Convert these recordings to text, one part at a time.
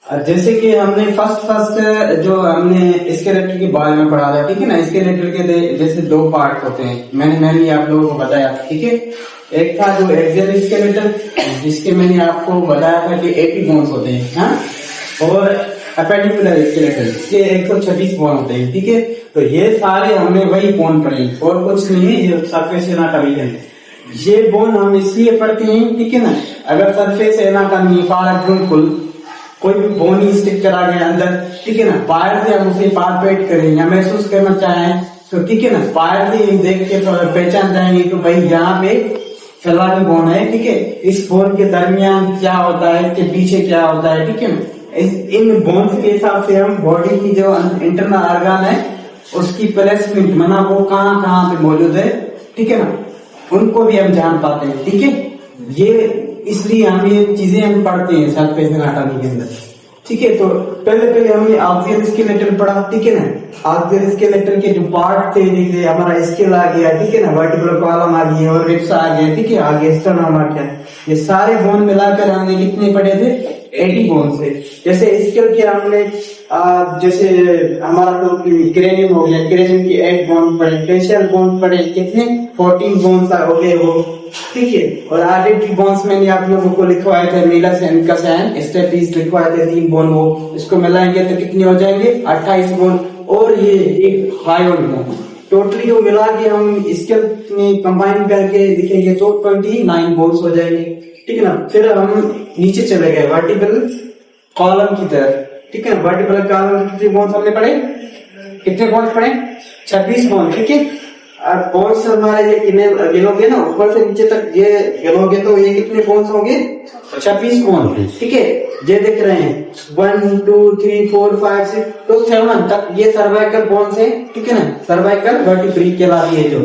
जैसे कि हमने फर्स्ट जो हमने स्केलेटल के बारे में पढ़ा था, ठीक है ना। स्केलेटल के जैसे दो पार्ट होते हैं, मैंने आप लोगों को बताया, ठीक है। एक था जो एक्सियल स्केलेटल, जिसके मैंने आपको बताया था कि 80 बोन्स होते हैं, हाँ। और अपेंडिकुलर स्केलेटल के 126 बोन होते हैं, ठीक है। तो ये सारे हमने वही बोन पढ़े और कुछ नहीं है, ये सरफेस एनाटॉमी है। ये बोन हम इसलिए पढ़ते हैं, ठीक है ना। अगर सरफेस एनाटॉमी फॉर एग्जांपल कोई भी बोनी स्ट्रक्चर आ गया अंदर, ठीक है ना, बाहर से हम उसे पालपेट करें या महसूस करना चाहें तो ठीक है ना, बाहर से देख के तो पहचान जाएंगे तो भाई यहाँ पे फैलानी बोन है, ठीक है। इस बोन के दरमियान क्या होता है, इसके पीछे क्या होता है, ठीक है ना। इन बोन्स के हिसाब से हम बॉडी की जो इंटरनल ऑर्गन है उसकी प्लेसमेंट माना वो कहाँ कहाँ पे मौजूद है, ठीक है ना, उनको भी हम जान पाते हैं, ठीक है। ये इसलिए हम ये चीजें हम पढ़ते हैं सरफेस एनाटॉमी के अंदर, ठीक है। तो पहले हमने एक्सियल स्केलेटल पढ़ा, ठीक है ना। एक्सियल स्केलेटल के जो पार्ट थे, जैसे हमारा स्केल आ गया, ठीक है ना, वर्टिब्रल कॉलम आ गई और रिब्स आ गया, ठीक है, आगे स्टर्नम आ गया। ये सारे बोन मिलाकर हमने कितने पढ़े थे, 80 बोन थे। जैसे स्केल के हमने जैसे हमारा तो क्रेनियम हो गया, क्रेनियम की 8 बोन पढ़े, फेशियल बोन पढ़े, कितने 14 बोन हो गए वो, ठीक है। और आर्टरी बोन्स मैंने आप लोगों को लिखवाए थे, मीलस एंकस एंड स्टेपीज लिखवाए थे 3 बोन, वो इसको मिलाएंगे तो कितने हो जाएंगे 28 बोन। और ये एक हायोड बोन, टोटली जो मिला के हम स्केल में कंबाइन करके लिखेंगे तो 29 बोन्स हो जाएंगे, ठीक है ना। फिर हम नीचे चले गए वर्टिब्रल कॉलम की तरफ, ठीक है। वर्टिब्रल कॉलम के कितने बोन्स हमने पढ़े, कितने बोन्स पढ़े, 26 बोन, ठीक है। और बोन्स हमारे ये गिनोगे ना ऊपर से नीचे तक ये गिनोगे तो ये कितने बोन्स होंगे, 26 बोन, ठीक है। ये दिख रहे हैं 1 2 3 4 5 6 तो 7 तक ये सर्वाइकल बोन्स है, ठीक है ना। सर्वाइकल वर्टिब्री कहलाती है, जो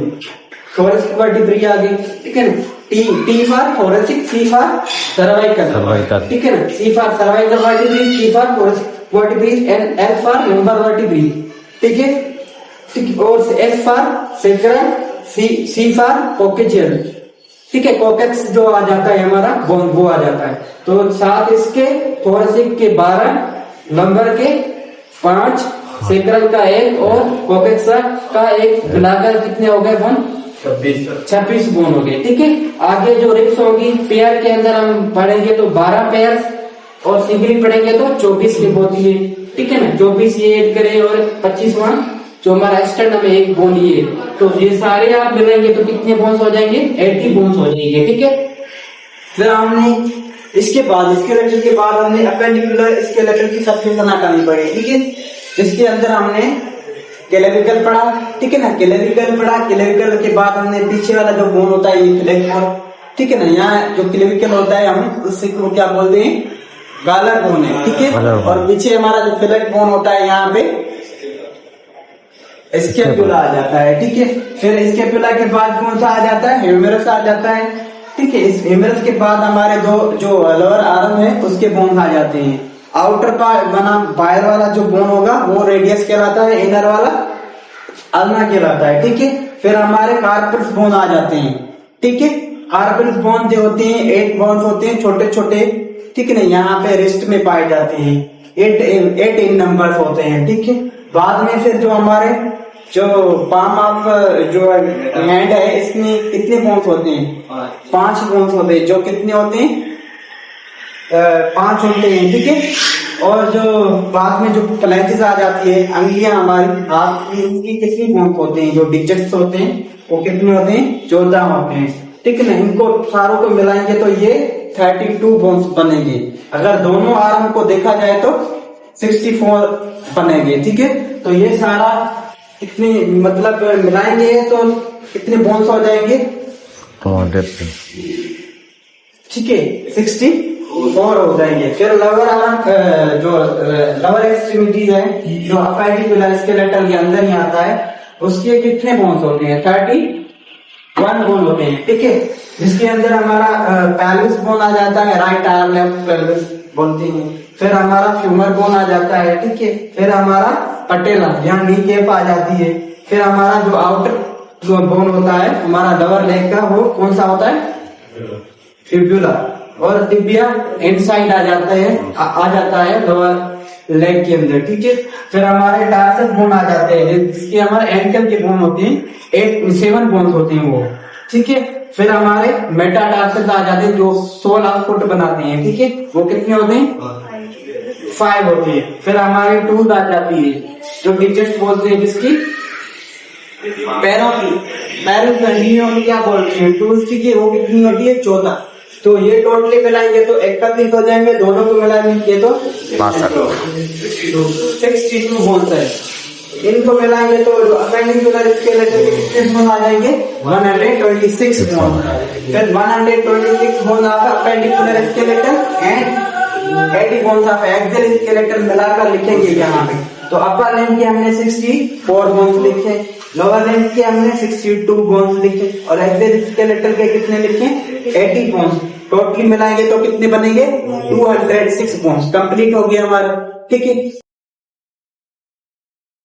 थोरेसिक वर्टिब्री आ गई, ठीक है ना। T for thoracic, C for cervical, ठीक है ना। C for cervical vertebrae, T for thoracic vertebrae and L for lumbar vertebrae, ठीक है, ठीक। और S for sacrum, C for coccygeal, ठीक है। कोकेक्स जो आ जाता है हमारा बोन वो आ जाता है। तो 7 इसके, थोरेसिक के 12, लंबर के 5, सेक्रम का 1 और कोकेक्स का 1, मिलाकर कितने हो गए बोन, 26 बोन हो गए, ठीक है। आगे जो रिब्स होगी पेयर के अंदर हम पढ़ेंगे तो 12 पेयर और सिंगल पढ़ेंगे तो 24 की होती है, ठीक है ना। 24 ये ऐड करें और 25वां जो हमारा स्टर्नम में 1 बोन ये, तो ये सारे आप मिलाएंगे तो कितने बोन्स हो जाएंगे, 80 बोन्स हो जाएंगे, ठीक है। फिर हमने इसके बाद स्केलेटल के बाद हमने अपेंडिकुलर स्केलेटल की सरफेस एनाटॉमी पढ़ी, ठीक है। जिसके अंदर हमने क्लेविकल पढ़ा, ठीक है ना, क्लेविकल पढ़ा। क्लेविकल के बाद हमने पीछे वाला जो बोन होता है ये फ्लैग बोन, ठीक है ना। यहाँ जो क्लेविकल होता है हम उससे क्या बोलते हैं, गालर बोन है, ठीक है। और पीछे हमारा जो फ्लैग बोन होता है यहाँ पे स्कैपुला आ जाता है, ठीक है। फिर स्कैपुला के बाद कौन सा आ जाता है, ह्यूमेरस आ जाता है, ठीक है। इस ह्यूमेरस के बाद हमारे दो जो लोअर आर्म है उसके बोन आ जाते हैं। आउटर पार्ट बना बाहर वाला जो बोन होगा वो रेडियस कहलाता है, इनर वाला अल्ना कहलाता है, ठीक है। फिर हमारे कार्पल्स बोन आ जाते हैं, ठीक है। कार्पल्स बोन जो होते हैं 8 बोन्स होते हैं छोटे छोटे, ठीक है ना। यहाँ पे रिस्ट में पाए जाते हैं, 8 इन नंबर्स होते हैं, ठीक है। बाद में फिर जो हमारे जो पाम ऑफ जो हैंड है इसमें कितने बोन्स होते हैं, 5 बोन्स होते हैं, जो कितने होते हैं 5 होते हैं, ठीक है। और जो बाद में जो फ्लैंचेस आ जाती है अंगलियां हमारी हाथ की, इनकी कितने बोन्स होते हैं, जो डिजिट्स होते हैं वो कितने होते हैं, 14 होते हैं, ठीक है ना। इनको सारों को मिलाएंगे तो ये 32 बोन्स बनेंगे। अगर दोनों आर्म को देखा जाए तो 64 बनेंगे, ठीक है। तो ये सारा कितने मतलब मिलाएंगे तो कितने बोन्स हो जाएंगे, 200, ठीक है, 64 हो जाएंगे। फिर लोअर आर्म जो लोअर एक्सट्रीमिटी है जो अपेंडिकुलर स्केलेटल के अंदर ही आता है उसके कितने बोन्स होते हैं, 31 बोन होते हैं, ठीक है। जिसके अंदर हमारा पैल्विस बोन आ जाता है, राइट आर्म लेफ्ट पैल्विस बोलते हैं। फिर हमारा फ्यूमर बोन आ जाता है, ठीक है। फिर हमारा पटेला यहाँ नी केप आ जाती है। फिर हमारा जो आउटर जो बोन होता है हमारा लोअर लेग का वो कौन सा होता है, फिब्यूला, और टिबिया इनसाइड आ जाता है लोअर लेग के अंदर, ठीक है। फिर हमारे टार्सस बोन आ जाते हैं, जिसके हमारे एंकल के बोन होते हैं, 7 बोन्स होते हैं वो, ठीक है। फिर हमारे मेटाटार्सस आ जाते हैं जो 16 फुट बनाते हैं, ठीक है। वो कितने होते हैं? 5 होते हैं। फिर हमारे टूथ आ जाती है जो डिजिट्स बोलते हैं, जिसकी पैरों की हड्डियों में क्या बोलते हैं, टूथ, ठीक है। वो कितनी होती है? 14। तो ये टोटली मिलाएंगे तो 31 हो जाएंगे, दोनों को मिलाएंगे तो 62 बोन्स है। इनको मिलाएंगे तो अपेंडिकुलर स्केलेटन के कितने बोन आ जाएंगे? 126 बोन। फिर 126 bone of appendicular skeleton and 80 bones of axial skeleton मिलाकर लिखेंगे यहाँ पे। तो अपर लिम्ब के हमने 64 बोन्स लिखे, लोअर लिम्ब के हमने 62 बोन्स लिखे, और एक्सियल स्केलेटन के कितने लिखे? 80 बोन्स। टोटली मिलाएंगे तो कितने बनेंगे? 206 बोन्स। कंप्लीट हो गया हमारा, ठीक है।